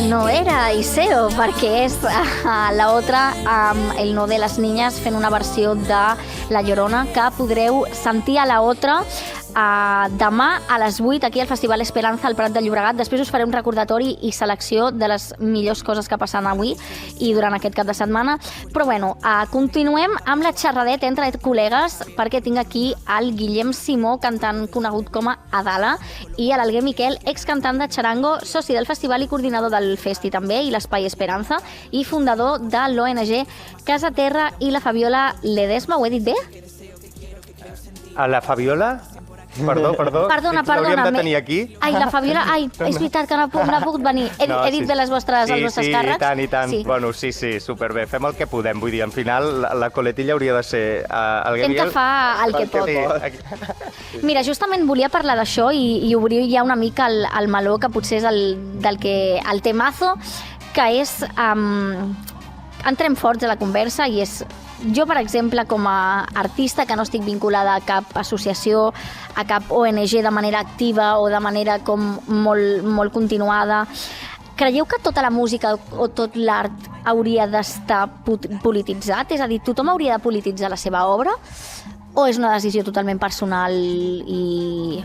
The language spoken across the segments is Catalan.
No era Iseo, perquè és la otra, el no de les niñas, fent una versió de La Llorona que podreu sentir a la otra demà a les 8 aquí al Festival Esperanza al Prat de Llobregat. Després us faré un recordatori i selecció de les millors coses que passen avui i durant aquest cap de setmana. Però bueno, continuem amb la xerradeta entre col·legues, perquè tinc aquí el Guillem Simó, cantant conegut com a Adala, i l'Alguer Miquel, excantant de Charango, soci del festival i coordinador del Festi també, i l'Espai Esperanza, i fundador de l'ONG Casa Terra, i la Fabiola Ledesma. Ho he dit bé? A la Fabiola? Perdona. L'hauríem de tenir aquí? Ai, la Fabiola, és veritat que no ha pogut venir. He dit bé els vostres càrrecs? Sí, i tant. Sí. Bueno, sí, superbé. Fem el que podem. Vull dir, al final, la coletilla hauria de ser... Fem que fa el que pot. Mira, justament volia parlar d'això i obrir ja una mica el meló, que potser és el temazo, que és... Entrem forts a la conversa i és... Jo, per exemple, com a artista que no estic vinculada a cap associació, a cap ONG de manera activa o de manera com molt continuada, creieu que tota la música o tot l'art hauria d'estar polititzat? És a dir, tothom hauria de polititzar la seva obra? O és una decisió totalment personal i...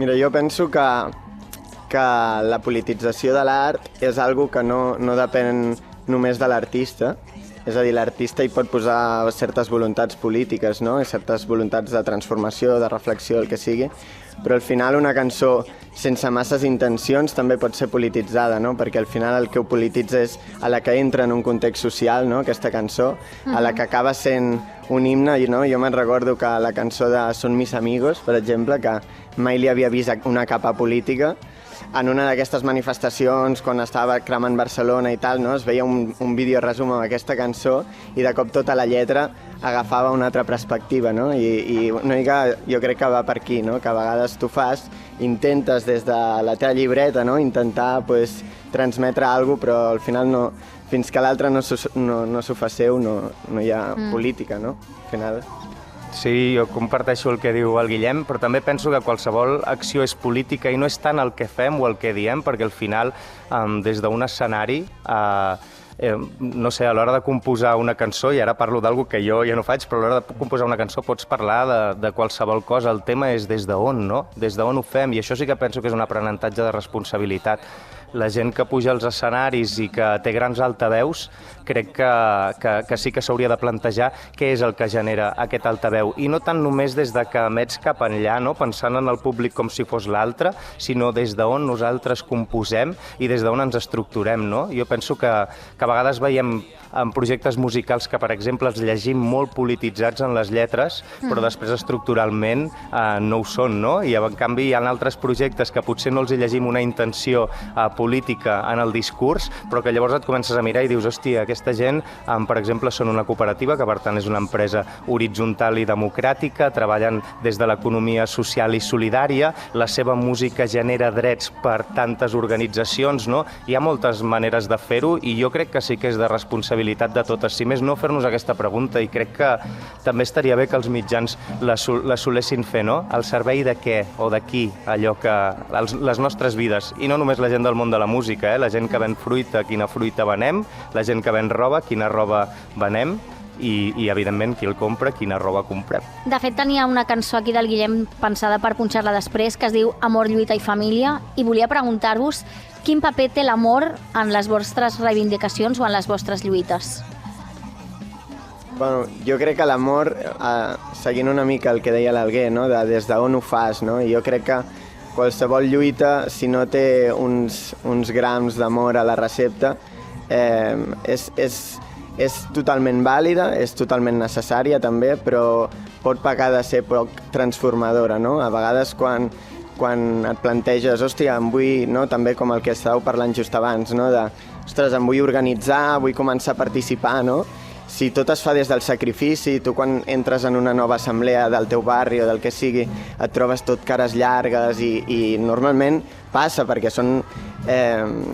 Mira, jo penso que la politització de l'art és algo que no depèn només de l'artista. És a dir, l'artista hi pot posar certes voluntats polítiques, no? Certes voluntats de transformació, de reflexió, el que sigui, però al final una cançó sense masses intencions també pot ser polititzada, no? Perquè al final el que ho polititza és a la que entra en un context social, no? Aquesta cançó, a la que acaba sent un himne, no? Jo me'n recordo que la cançó de Son mis amigos, per exemple, que mai li havia vist una capa política, en una d'aquestes manifestacions, quan estava cremant Barcelona i tal, no? Es veia un vídeo resum amb aquesta cançó i de cop tota la lletra agafava una altra perspectiva, no? I una mica jo crec que va per aquí, no? Que a vegades tu intentes des de la teva llibreta, no? Intentar transmetre alguna cosa, però al final no, fins que l'altre no s'ho fa seu no hi ha política, no? Al final... Sí, jo comparteixo el que diu el Guillem, però també penso que qualsevol acció és política i no és tant el que fem o el que diem, perquè al final, des d'un escenari, no sé, a l'hora de composar una cançó, i ara parlo d'alguna que jo ja no faig, però a l'hora de composar una cançó pots parlar de qualsevol cosa. El tema és des d'on, no? Des d'on ho fem, i això sí que penso que és un aprenentatge de responsabilitat. La gent que puja als escenaris i que té grans altaveus, crec que sí que s'hauria de plantejar què és el que genera aquest altaveu. I no tant només des de que emets cap enllà, no? Pensant en el públic com si fos l'altre, sinó des d'on nosaltres composem i des d'on ens estructurem, no? Jo penso que a vegades veiem en projectes musicals que, per exemple, els llegim molt polititzats en les lletres, però després estructuralment no ho són, no? I en canvi hi ha altres projectes que potser no els hi llegim una intenció política en el discurs, però que llavors et comences a mirar i dius, hòstia, aquesta gent, per exemple, són una cooperativa, que per tant és una empresa horitzontal i democràtica, treballen des de l'economia social i solidària, la seva música genera drets per tantes organitzacions, no? Hi ha moltes maneres de fer-ho i jo crec que sí que és de responsabilitat de totes, si més no fer-nos aquesta pregunta, i crec que també estaria bé que els mitjans la solessin fer, no? Al servei de què o de qui, allò que... les nostres vides, i no només la gent del món de la música, la gent que ven fruita, quina fruita venem, la gent que ven roba, quina roba venem, i evidentment, qui el compra, quina roba comprem. De fet, tenia una cançó aquí del Guillem pensada per punxar-la després, que es diu Amor, lluita i família, i volia preguntar-vos quin paper té l'amor en les vostres reivindicacions o en les vostres lluites? Bueno, jo crec que l'amor, seguint una mica el que deia l'Alguer, no? Des d'on ho fas, no? I jo crec que qualsevol lluita, si no té uns grams d'amor a la recepta, és totalment vàlida, és totalment necessària també, però pot pecar de ser poc transformadora, no? A vegades quan et planteges, hòstia, em vull, no? També com el que estàveu parlant just abans, no? Ostres, em vull organitzar, vull començar a participar, no? Si tot es fa des del sacrifici, tu quan entres en una nova assemblea del teu barri o del que sigui, et trobes tot cares llargues i normalment passa perquè són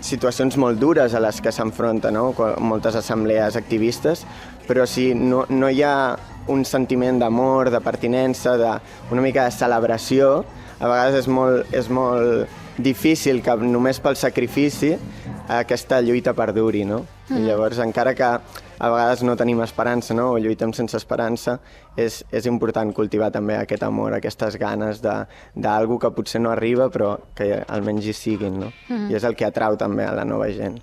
situacions molt dures a les que s'enfronta, no? Moltes assemblees activistes, però si no hi ha un sentiment d'amor, de pertinença, una mica de celebració, a vegades és molt difícil que només pel sacrifici aquesta lluita perduri, no? I llavors, encara que a vegades no tenim esperança, no? O lluitem sense esperança, és important cultivar també aquest amor, aquestes ganes d'algú que potser no arriba, però que almenys hi siguin, no? I és el que atrau també a la nova gent.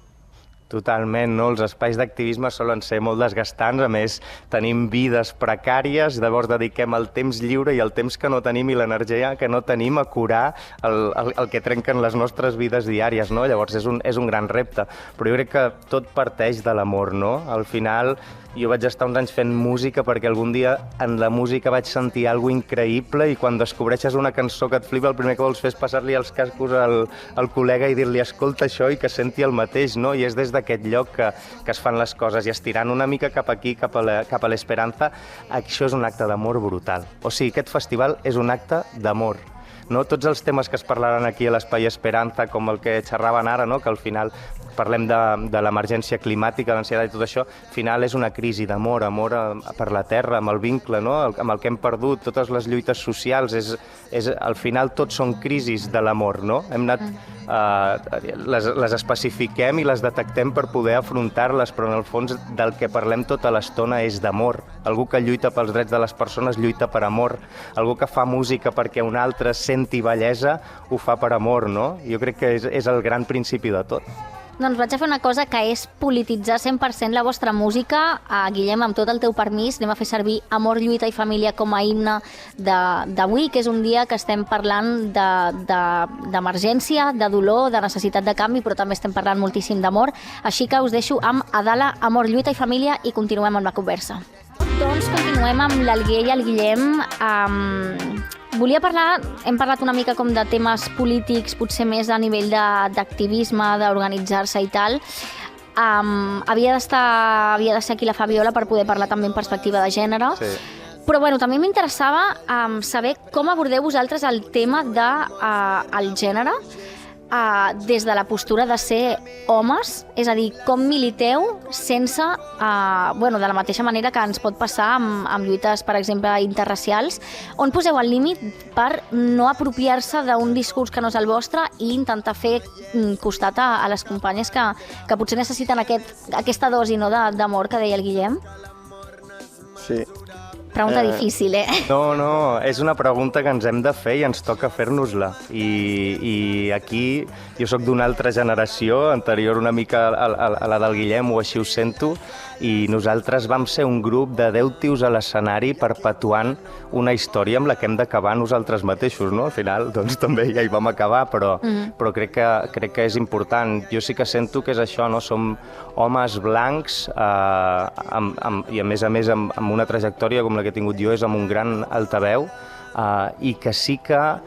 Totalment, no? Els espais d'activisme solen ser molt desgastants, a més tenim vides precàries, llavors dediquem el temps lliure i el temps que no tenim i l'energia que no tenim a curar el que trenquen les nostres vides diàries, no? Llavors és un gran repte, però jo crec que tot parteix de l'amor, no? Al final jo vaig estar uns anys fent música perquè algun dia en la música vaig sentir alguna increïble i quan descobreixes una cançó que et flipa, el primer que vols fer és passar-li els cascos al col·lega i dir-li escolta això i que senti el mateix, no? I és des d'aquest lloc que es fan les coses i estirant una mica cap aquí, cap a l'esperança, això és un acte d'amor brutal. O sigui, aquest festival és un acte d'amor. No? Tots els temes que es parlaran aquí a l'Espai Esperanza, com el que xerraven ara, no? Que al final parlem de l'emergència climàtica, l'ansietat i tot això, al final és una crisi d'amor, amor per la terra, amb el vincle, no? Amb el que hem perdut, totes les lluites socials, al final tots són crisis de l'amor, no? Hem anat, les especifiquem i les detectem per poder afrontar-les, però en el fons del que parlem tota l'estona és d'amor. Algú que lluita pels drets de les persones lluita per amor. Algú que fa música perquè un altre senti bellesa ho fa per amor, no? Jo crec que és el gran principi de tot. Doncs vaig a fer una cosa que és polititzar 100% la vostra música. Guillem, amb tot el teu permís, anem a fer servir Amor, lluita i família com a himne d'avui, que és un dia que estem parlant d'emergència, de dolor, de necessitat de canvi, però també estem parlant moltíssim d'amor. Així que us deixo amb Adala, Amor, lluita i família i continuem amb la conversa. Doncs continuem amb l'Alguer i el Guillem. Volia parlar, hem parlat una mica com de temes polítics, potser més a nivell d'activisme, d'organitzar-se i tal. Havia de ser aquí la Fabiola per poder parlar també en perspectiva de gènere. Sí. Però bueno, també m'interessava saber com abordeu vosaltres el tema del gènere des de la postura de ser homes, és a dir, com militeu sense, de la mateixa manera que ens pot passar amb lluites, per exemple, interracials, on poseu el límit per no apropiar-se d'un discurs que no és el vostre i intentar fer costat a les companyes que potser necessiten aquesta dosi d'amor que deia el Guillem? Sí. Pregunta difícil, eh? No, és una pregunta que ens hem de fer i ens toca fer-nos-la. I aquí jo sóc d'una altra generació, anterior una mica a la del Guillem, o així ho sento, i nosaltres vam ser un grup de 10 tios a l'escenari perpetuant una història amb la que hem d'acabar nosaltres mateixos, no? Al final, doncs també ja hi vam acabar, però crec que és important. Jo sí que sento que és això, no? Som homes blancs i a més amb una trajectòria com la que he tingut jo, és amb un gran altaveu, i que sí que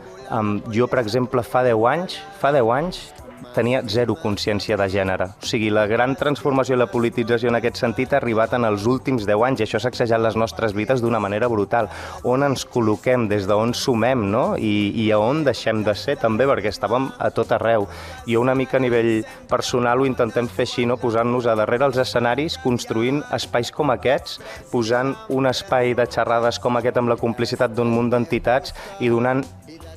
jo, per exemple, fa 10 anys tenia zero consciència de gènere. O sigui, la gran transformació i la politització en aquest sentit ha arribat en els últims 10 anys i això s'ha sacsejat les nostres vides d'una manera brutal. On ens col·loquem, des d'on sumem, no? I a on deixem de ser també, perquè estàvem a tot arreu. Jo una mica a nivell personal ho intentem fer així, no? Posant-nos a darrere els escenaris, construint espais com aquests, posant un espai de xerrades com aquest amb la complicitat d'un munt d'entitats i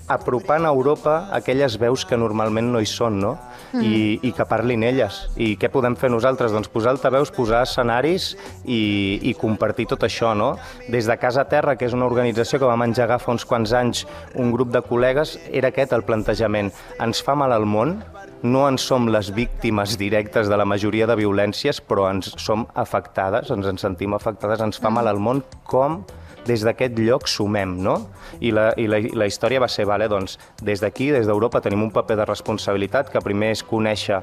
apropant a Europa aquelles veus que normalment no hi són, no? I que parlin elles. I què podem fer nosaltres? Doncs posar altaveus, posar escenaris i compartir tot això, no? Des de Casa Terra, que és una organització que vam engegar fa uns quants anys un grup de col·legues, era aquest el plantejament. Ens fa mal al món, no en som les víctimes directes de la majoria de violències, però ens som afectades, ens en sentim afectades, ens fa mal al món, com des d'aquest lloc sumem, no? I la història va ser, doncs, des d'aquí, des d'Europa, tenim un paper de responsabilitat que primer és conèixer,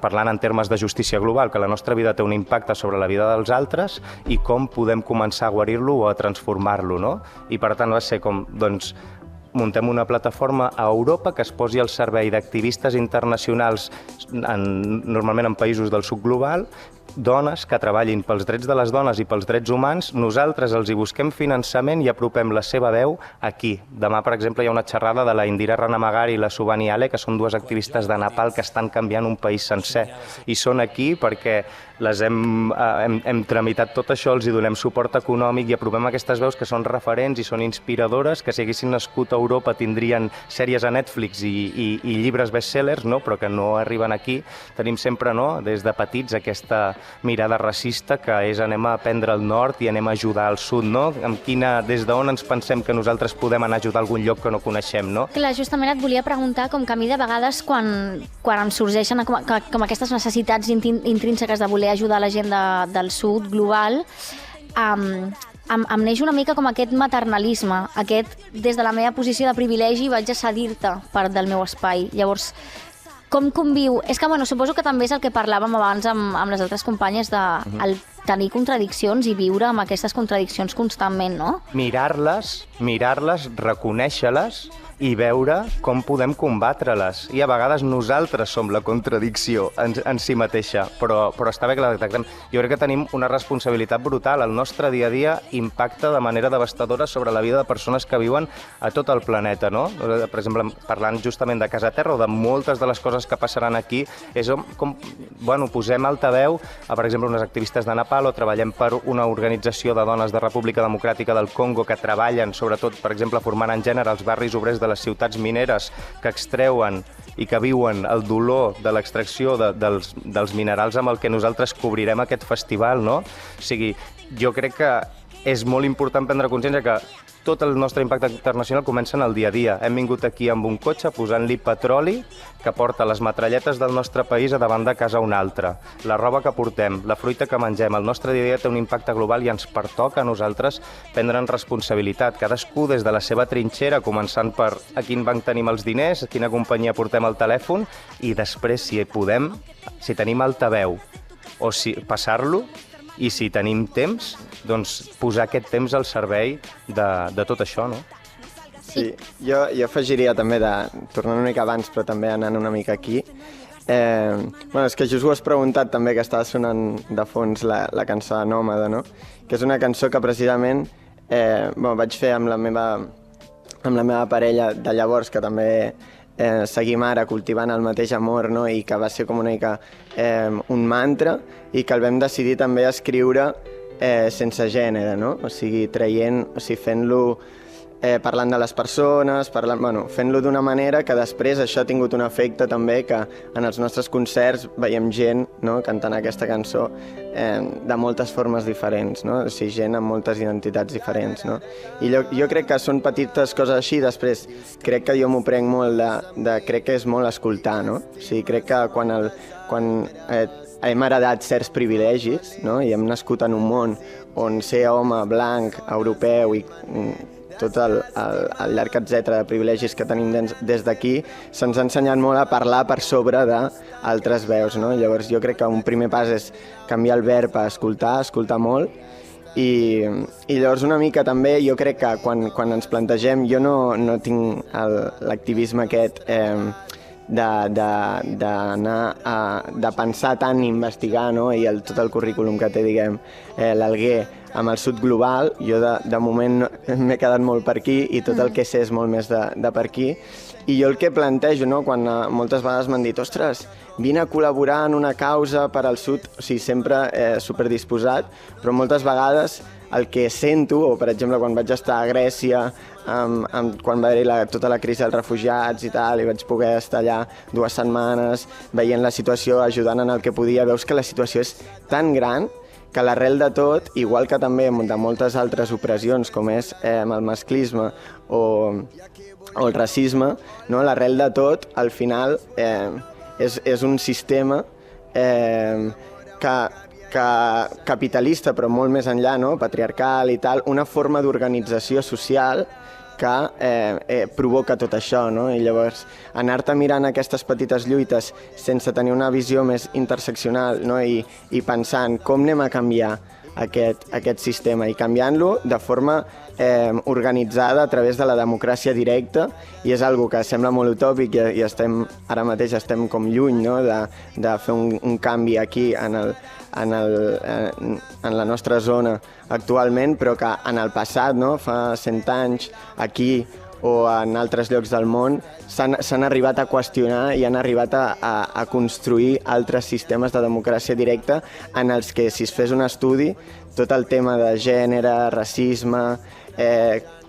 parlant en termes de justícia global, que la nostra vida té un impacte sobre la vida dels altres i com podem començar a guarir-lo o a transformar-lo, no? I per tant va ser com, doncs, muntem una plataforma a Europa que es posi al servei d'activistes internacionals, normalment en països del sud global, dones que treballin pels drets de les dones i pels drets humans, nosaltres els hi busquem finançament i apropem la seva veu aquí. Demà, per exemple, hi ha una xerrada de la Indira Ranamagari i la Subhani Ale, que són dues activistes de Nepal que estan canviant un país sencer. I són aquí perquè hem tramitat tot això, els hi donem suport econòmic i aprovem aquestes veus que són referents i són inspiradores, que si haguessin nascut a Europa tindrien sèries a Netflix i llibres bestsellers, no? Però que no arriben aquí. Tenim sempre, no? Des de petits aquesta mirada racista que és anem a aprendre el nord i anem a ajudar al sud, no? Des d'on ens pensem que nosaltres podem anar a ajudar a algun lloc que no coneixem, no? Clar, justament et volia preguntar com que a mi de vegades quan em sorgeixen com aquestes necessitats intrínseques de voler ajudar la gent del sud global, em neix una mica com aquest maternalisme, des de la meva posició de privilegi vaig a cedir-te part del meu espai. Llavors, com conviu? És que, suposo que també és el que parlàvem abans amb les altres companyes el tenir contradiccions i viure amb aquestes contradiccions constantment, no? Mirar-les, reconèixer-les i veure com podem combatre-les. I a vegades nosaltres som la contradicció en si mateixa, però està bé que la detectem. Jo crec que tenim una responsabilitat brutal. El nostre dia a dia impacta de manera devastadora sobre la vida de persones que viuen a tot el planeta, no? Per exemple, parlant justament de Casa Terra o de moltes de les coses que passaran aquí, és com posem altaveu a, per exemple, unes activistes de Nepal o treballem per una organització de dones de República Democràtica del Congo que treballen, sobretot, per exemple, formant en gènere els barris obrers de les ciutats mineres que extreuen i que viuen el dolor de l'extracció dels minerals amb el que nosaltres cobrirem aquest festival, no? O sigui, jo crec que és molt important prendre consciència que tot el nostre impacte internacional comença en el dia a dia. Hem vingut aquí amb un cotxe posant-li petroli que porta les metralletes del nostre país a davant de casa un altre. La roba que portem, la fruita que mengem, el nostre dia a dia té un impacte global i ens pertoca a nosaltres prendre'n responsabilitat. Cadascú des de la seva trinxera, començant per a quin banc tenim els diners, a quina companyia portem el telèfon i després, si podem, si tenim altaveu o si passar-lo, i si tenim temps, doncs posar aquest temps al servei de tot això, no? Sí, jo afegiria també, tornant una mica abans, però també anant una mica aquí, és que just ho has preguntat també, que estava sonant de fons la cançó de Nòmada, no? Que és una cançó que precisament vaig fer amb la meva parella de llavors, que també seguim ara cultivant el mateix amor, no? I que va ser com una mica un mantra i que el vam decidir també escriure sense gènere, no? O sigui, fent-lo parlant de les persones, fent-lo d'una manera que després això ha tingut un efecte també que en els nostres concerts veiem gent, no?, cantant aquesta cançó de moltes formes diferents, no? O sigui, gent amb moltes identitats diferents, no? I jo crec que són petites coses així. Després crec que jo m'ho prenc molt crec que és molt escoltar, no? O sigui, crec que quan hem heredat certs privilegis, no?, i hem nascut en un món on ser home, blanc, europeu i tot el llarg etcètera de privilegis que tenim des d'aquí, se'ns ha ensenyat molt a parlar per sobre d'altres veus, no? Llavors jo crec que un primer pas és canviar el verb a escoltar molt, i llavors una mica també jo crec que quan ens plantegem, jo no tinc l'activisme aquest de pensar tant i investigar, no? I tot el currículum que té, diguem, l'Alguer amb el sud global. Jo de moment m'he quedat molt per aquí i tot el que sé és molt més de per aquí. I jo el que plantejo, no?, quan moltes vegades m'han dit ostres, vine a col·laborar en una causa per al sud, o sigui, sempre superdisposat, però moltes vegades el que sento, o per exemple quan vaig estar a Grècia, quan va haver tota la crisi dels refugiats i tal, i vaig poder estar allà 2 setmanes veient la situació, ajudant en el que podia, veus que la situació és tan gran que l'arrel de tot, igual que també de moltes altres opressions, com és el masclisme o el racisme, no? L'arrel de tot, al final, és un sistema capitalista, però molt més enllà, no? Patriarcal i tal, una forma d'organització social que provoca tot això, no? I llavors anar-te mirant aquestes petites lluites sense tenir una visió més interseccional, no? I pensant com anem a canviar aquest sistema i canviant-lo de forma organitzada a través de la democràcia directa, i és algo que sembla molt utòpic i ara mateix estem com lluny, no?, de fer un canvi aquí en la nostra zona actualment, però que en el passat, no?, fa 100 anys, aquí o en altres llocs del món s'han arribat a qüestionar i han arribat a construir altres sistemes de democràcia directa en els que, si es fes un estudi, tot el tema de gènere, racisme,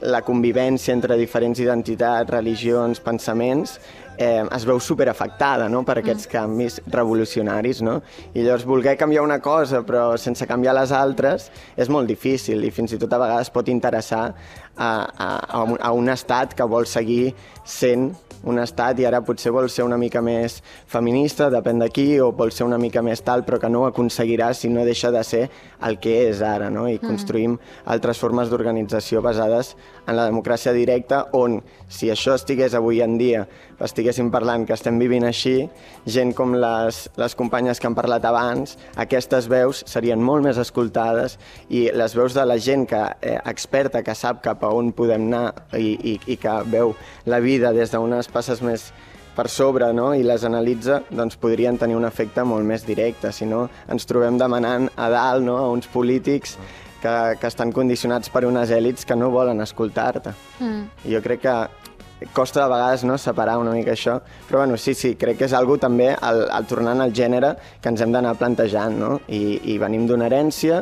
la convivència entre diferents identitats, religions, pensaments, es veu superafectada, no?, per aquests canvis revolucionaris, no? I llavors voler canviar una cosa però sense canviar les altres és molt difícil i fins i tot a vegades pot interessar a un estat que vol seguir sent un estat i ara potser vol ser una mica més feminista, depèn de qui, o vol ser una mica més tal, però que no ho aconseguirà si no deixa de ser el que és ara, no? I construïm altres formes d'organització basades en la democràcia directa, on, si això estigués avui en dia, estiguéssim parlant que estem vivint així, gent com les companyes que han parlat abans, aquestes veus serien molt més escoltades i les veus de la gent experta, que sap cap a on podem anar i que veu la vida des d'unes passes més per sobre, no?, i les analitza, doncs podrien tenir un efecte molt més directe. Si no, ens trobem demanant a dalt, no?, a uns polítics que estan condicionats per unes èlits que no volen escoltar-te. Jo crec que costa de vegades, no?, separar una mica això, però bueno, sí, crec que és algo també, tornant al gènere, que ens hem d'anar plantejant, no?, i venim d'una herència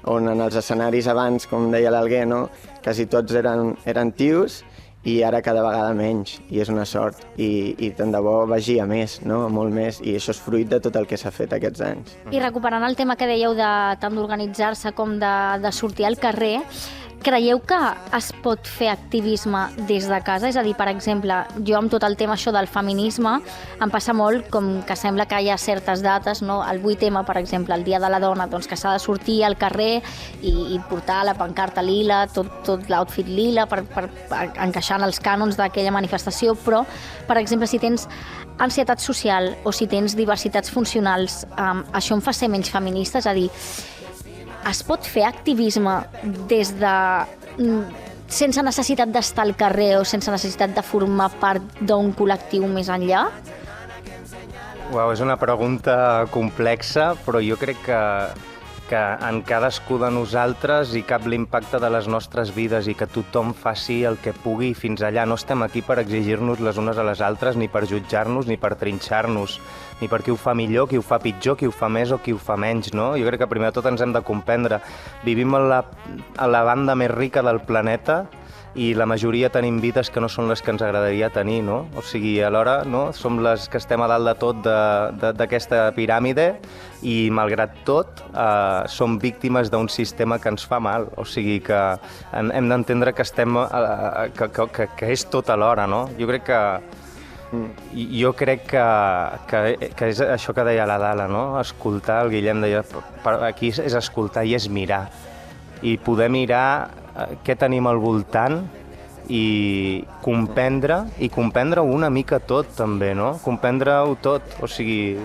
on en els escenaris abans, com deia l'Alguer, no?, quasi tots eren tios, i ara cada vegada menys, i és una sort, i tant de bo vagi a més, no?, molt més, i això és fruit de tot el que s'ha fet aquests anys. I recuperant el tema que dèieu tant d'organitzar-se com de sortir al carrer, creieu que es pot fer activisme des de casa? És a dir, per exemple, jo amb tot el tema això del feminisme em passa molt com que sembla que hi ha certes dates, no? El 8M, per exemple, el Dia de la Dona, doncs que s'ha de sortir al carrer i portar la pancarta lila, tot l'outfit lila per encaixar en els cànons d'aquella manifestació, però, per exemple, si tens ansietat social o si tens diversitats funcionals, això em fa ser menys feminista, és a dir, es pot fer activisme des de sense necessitat d'estar al carrer o sense necessitat de formar part d'un col·lectiu més enllà? Uau, és una pregunta complexa, però jo crec que en cadascú de nosaltres hi cap l'impacte de les nostres vides i que tothom faci el que pugui fins allà. No estem aquí per exigir-nos les unes a les altres, ni per jutjar-nos, ni per trinxar-nos, ni per qui ho fa millor, qui ho fa pitjor, qui ho fa més o qui ho fa menys, no? Jo crec que primer de tot ens hem de comprendre. Vivim a la banda més rica del planeta i la majoria tenim vides que no són les que ens agradaria tenir, no? O sigui, alhora, no?, som les que estem a dalt de tot d'aquesta piràmide i, malgrat tot, som víctimes d'un sistema que ens fa mal. O sigui, que hem d'entendre que que és tot alhora, no? Jo crec que és això que deia la Dala, no? Escoltar, el Guillem deia, aquí és escoltar i és mirar. I poder mirar què tenim al voltant i comprendre una mica tot, també, no? Comprendre-ho tot, o sigui...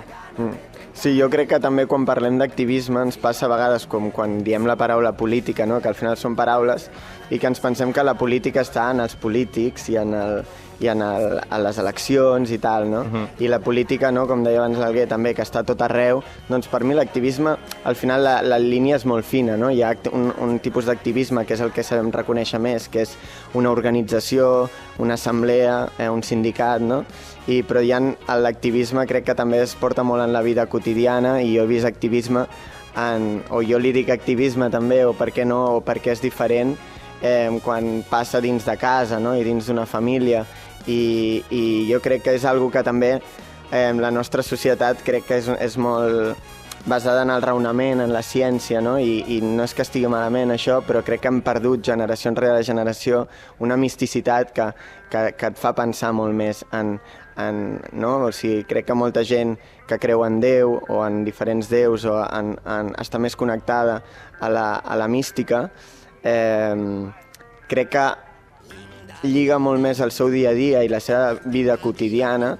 Sí, jo crec que també quan parlem d'activisme ens passa a vegades com quan diem la paraula política, no?, que al final són paraules i que ens pensem que la política està en els polítics i en les eleccions i tal, no? I la política, no?, com deia abans l'Alguer també, que està tot arreu, doncs per mi l'activisme, al final la línia és molt fina, no? Hi ha un tipus d'activisme que és el que sabem reconèixer més, que és una organització, una assemblea, un sindicat, no? Però l'activisme crec que també es porta molt en la vida quotidiana i jo he vist activisme, o jo li dic activisme també, o per què no, o perquè és diferent, quan passa dins de casa, no?, i dins d'una família, i jo crec que és algo que també la nostra societat crec que és molt basada en el raonament, en la ciència, no? I no és que estigui malament això, però crec que hem perdut generació rere generació una misticitat que et fa pensar molt més no? O sigui, crec que molta gent que creu en Déu o en diferents déus o està més connectada a la mística, crec que lliga molt més el seu dia a dia i la seva vida quotidiana,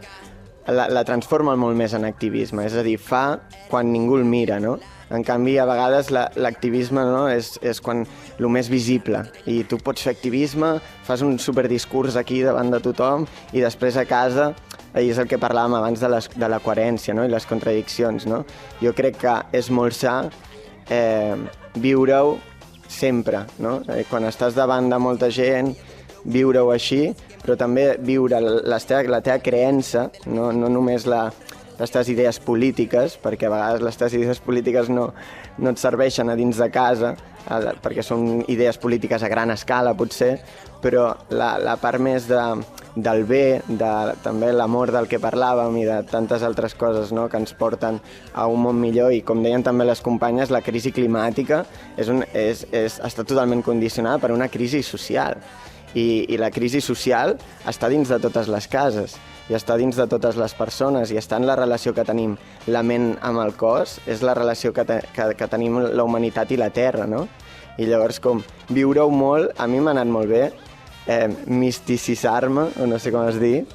la transforma molt més en activisme, és a dir, fa quan ningú el mira, no? En canvi, a vegades l'activisme, no?, és quan el més visible, i tu pots fer activisme, fas un superdiscurs aquí davant de tothom i després a casa, i és el que parlàvem abans de la coherència, no?, i les contradiccions, no? Jo crec que és molt sa viure-ho sempre, no? Quan estàs davant de molta gent, viure-ho així, però també viure la teva creença, no només les teves idees polítiques, perquè a vegades les teves idees polítiques no et serveixen a dins de casa, perquè són idees polítiques a gran escala, potser, però la part més del bé, també l'amor del que parlàvem i de tantes altres coses, no?, que ens porten a un món millor. I com deien també les companyes, la crisi climàtica està totalment condicionada per una crisi social. I la crisi social està dins de totes les cases i està dins de totes les persones i està en la relació que tenim la ment amb el cos, és la relació que tenim la humanitat i la terra, no? I llavors, com viure-ho molt, a mi m'ha anat molt bé, misticitzar-me, o no sé com es diu,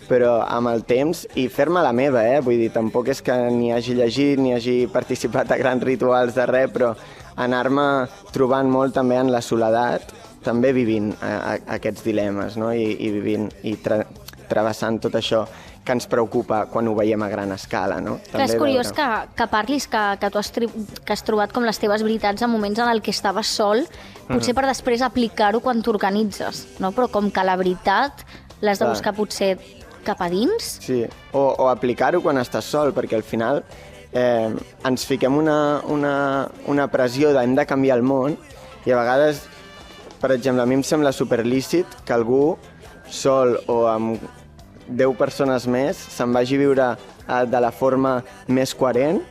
però amb el temps, i fer-me la meva, vull dir, tampoc és que ni hagi llegit ni hagi participat a grans rituals de res, però anar-me trobant molt també en la soledat, també vivint aquests dilemes, no? I vivint i travessant tot això que ens preocupa quan ho veiem a gran escala, no? Clar, és curiós que parlis que tu has trobat com les teves veritats en moments en el que estaves sol, potser per després aplicar-ho quan t'organitzes, no? Però com que la veritat l'has de buscar potser cap a dins. Sí, o aplicar-ho quan estàs sol, perquè al final ens fiquem una pressió d'hem de canviar el món i a vegades, per exemple, a mi em sembla superlícit que algú sol o amb 10 persones més se'n vagi a viure de la forma més coherent,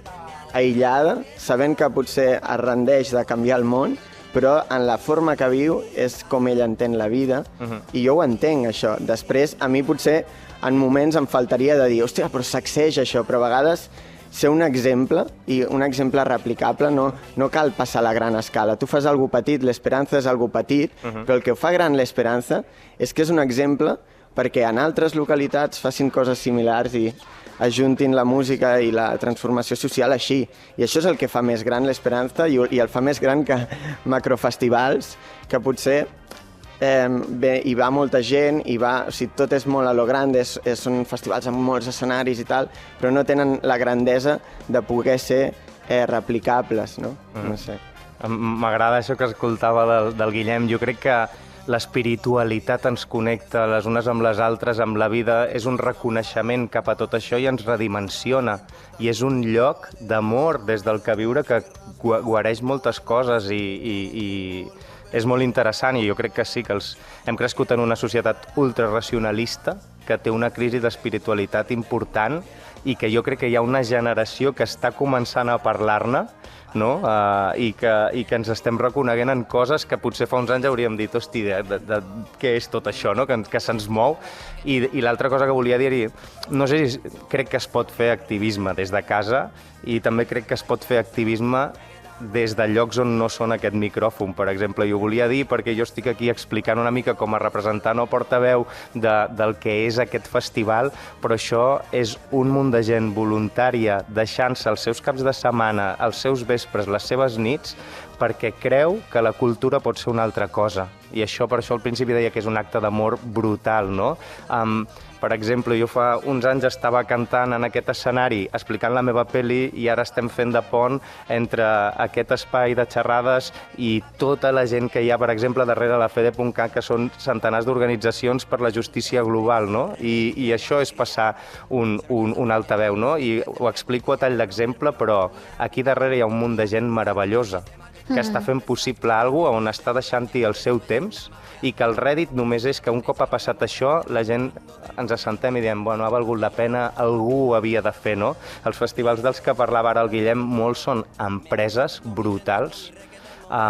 aïllada, sabent que potser es rendeix de canviar el món, però en la forma que viu és com ell entén la vida, i jo ho entenc, això. Després, a mi potser en moments em faltaria de dir, hòstia, però sacseix això, però a vegades ser un exemple, i un exemple replicable, no cal passar a la gran escala. Tu fas alguna petit, l'esperança és alguna petit, però el que ho fa gran l'esperança és que és un exemple perquè en altres localitats facin coses similars i ajuntin la música i la transformació social així. I això és el que fa més gran l'esperança i el fa més gran que macrofestivals, que potser hi va molta gent, o sigui, tot és molt a lo grande, són festivals amb molts escenaris i tal, però no tenen la grandesa de poder ser replicables, no? No sé. M'agrada això que escoltava del Guillem. Jo crec que l'espiritualitat ens connecta les unes amb les altres, amb la vida, és un reconeixement cap a tot això i ens redimensiona. I és un lloc d'amor des del que viure que guareix moltes coses i és molt interessant, i jo crec que sí, que hem crescut en una societat ultraracionalista que té una crisi d'espiritualitat important i que jo crec que hi ha una generació que està començant a parlar-ne, no? I que ens estem reconeguent en coses que potser fa uns anys hauríem dit, hosti, què és tot això, no? Que se'ns mou. I l'altra cosa que volia dir, no sé si crec que es pot fer activisme des de casa i també crec que es pot fer activisme des de llocs on no són aquest micròfon, per exemple. I ho volia dir perquè jo estic aquí explicant una mica com a representant o portaveu del que és aquest festival, però això és un munt de gent voluntària deixant-se els seus caps de setmana, els seus vespres, les seves nits, perquè creu que la cultura pot ser una altra cosa. I això, per això al principi deia que és un acte d'amor brutal, no? Per exemple, jo fa uns anys estava cantant en aquest escenari explicant la meva pel·li i ara estem fent de pont entre aquest espai de xerrades i tota la gent que hi ha, per exemple, darrere la Fede.cat, que són centenars d'organitzacions per la justícia global, no? I això és passar un altaveu, no? I ho explico a tall d'exemple, però aquí darrere hi ha un munt de gent meravellosa que està fent possible alguna cosa on està deixant-hi el seu temps i que el rèdit només és que un cop ha passat això, la gent ens assentem i diem, bueno, ha valgut la pena, algú ho havia de fer, no? Els festivals dels que parlava ara el Guillem, molts són empreses brutals,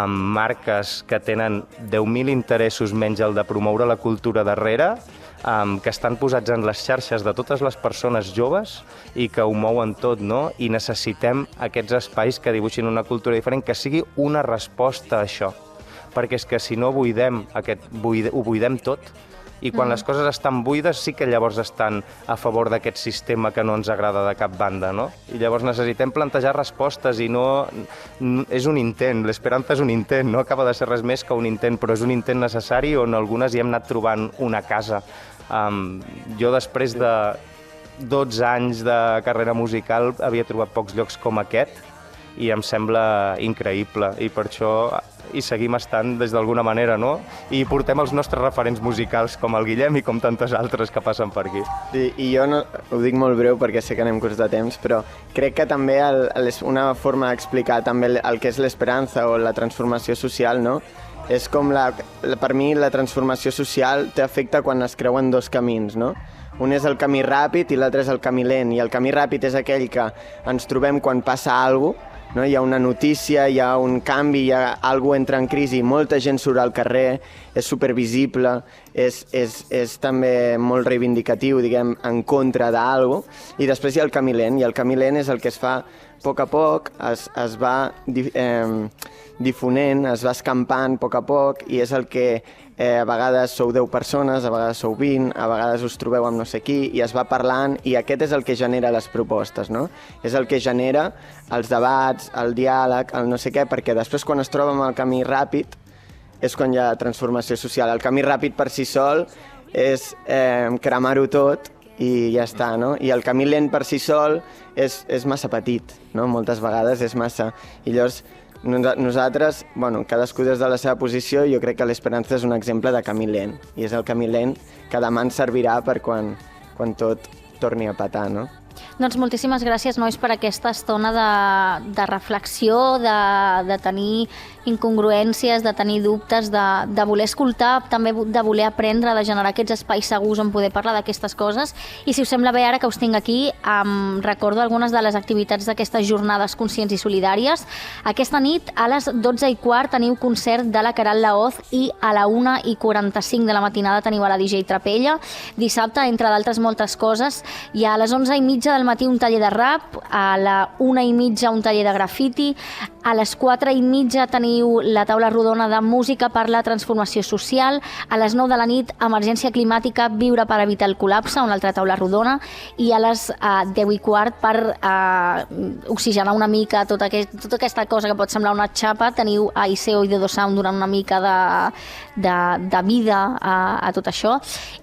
marques que tenen 10.000 interessos menys el de promoure la cultura darrere, que estan posats en les xarxes de totes les persones joves i que ho mouen tot, no? I necessitem aquests espais que dibuixin una cultura diferent, que sigui una resposta a això. Perquè és que si no ho buidem tot, i quan les coses estan buides sí que llavors estan a favor d'aquest sistema que no ens agrada de cap banda, no? I llavors necessitem plantejar respostes i no... És un intent, l'esperança és un intent, no acaba de ser res més que un intent, però és un intent necessari on algunes hi hem anat trobant una casa. Jo després de 12 anys de carrera musical havia trobat pocs llocs com aquest, i em sembla increïble, i per això hi seguim estant des d'alguna manera, no? I portem els nostres referents musicals com el Guillem i com tantes altres que passen per aquí. Sí, i jo no, ho dic molt breu perquè sé que anem curts de temps, però crec que també una forma d'explicar també el que és l'esperança o la transformació social, no? És com per mi la transformació social t'afecta quan es creuen dos camins, no? Un és el camí ràpid i l'altre és el camí lent, i el camí ràpid és aquell que ens trobem quan passa alguna cosa, no? Hi ha una notícia, hi ha un canvi, algú entra en crisi, molta gent surt al carrer, és supervisible, és també molt reivindicatiu, diguem, en contra d'algú, i després hi ha el camí lent, i el camí lent és el que es fa a poc, es va difonent, es va escampant a poc, i és el que a vegades sou 10 persones, a vegades sou 20, a vegades us trobeu amb no sé qui, i es va parlant, i aquest és el que genera les propostes, no? És el que genera els debats, el diàleg, el no sé què, perquè després quan es troba amb el camí ràpid és quan hi ha transformació social. El camí ràpid per si sol és cremar-ho tot i ja està, no? I el camí lent per si sol és massa petit, no? Moltes vegades és massa. I llavors nosaltres, bueno, cadascú des de la seva posició, jo crec que l'esperança és un exemple de camí lent, i és el camí lent que demà ens servirà per quan tot torni a petar, no? Doncs moltíssimes gràcies, nois, per aquesta estona de reflexió, de tenir incongruències, de tenir dubtes, de voler escoltar, també de voler aprendre, de generar aquests espais segurs on poder parlar d'aquestes coses. I si us sembla bé, ara que us tinc aquí, recordo algunes de les activitats d'aquestes jornades conscients i solidàries. Aquesta nit, a les 12:15, teniu concert de la Queralt Laoz, i a la 1:45 de la matinada teniu a la DJ Trapella. Dissabte, entre d'altres moltes coses, i a les 11:30 del matí un taller de rap, a la 1:30 un taller de grafiti, a les 4:30 teniu la taula rodona de música per la transformació social, a les 9 de la nit emergència climàtica, viure per evitar el col·lapse, una altra taula rodona, i a les 10:15 per oxigenar una mica tota aquesta cosa que pot semblar una xapa, teniu a Iseo i Dedo Sound donant una mica de vida a tot això.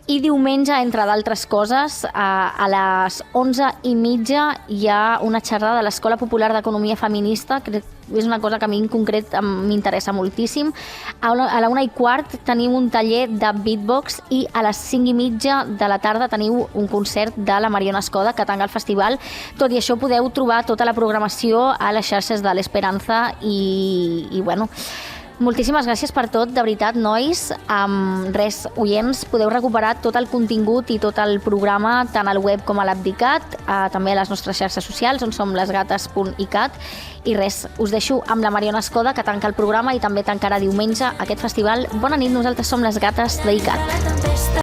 I diumenge, entre d'altres coses, a les 11:30 hi ha una xerrada de l'Escola Popular d'Economia Feminista, que és una cosa que a mi en concret m'interessa moltíssim. A la 1:15 teniu un taller de beatbox, i a les 5:30 de la tarda teniu un concert de la Mariona Escoda que tanca el festival. Tot i això podeu trobar tota la programació a les xarxes de l'Esperanza i bueno... Moltíssimes gràcies per tot, de veritat, nois. Res, oients, podeu recuperar tot el contingut i tot el programa tant al web com a l'app d'ICAT, també a les nostres xarxes socials, on som lesgates.icat. I res, us deixo amb la Mariona Escoda, que tanca el programa i també tancarà diumenge aquest festival. Bona nit, nosaltres som les gates d'ICAT.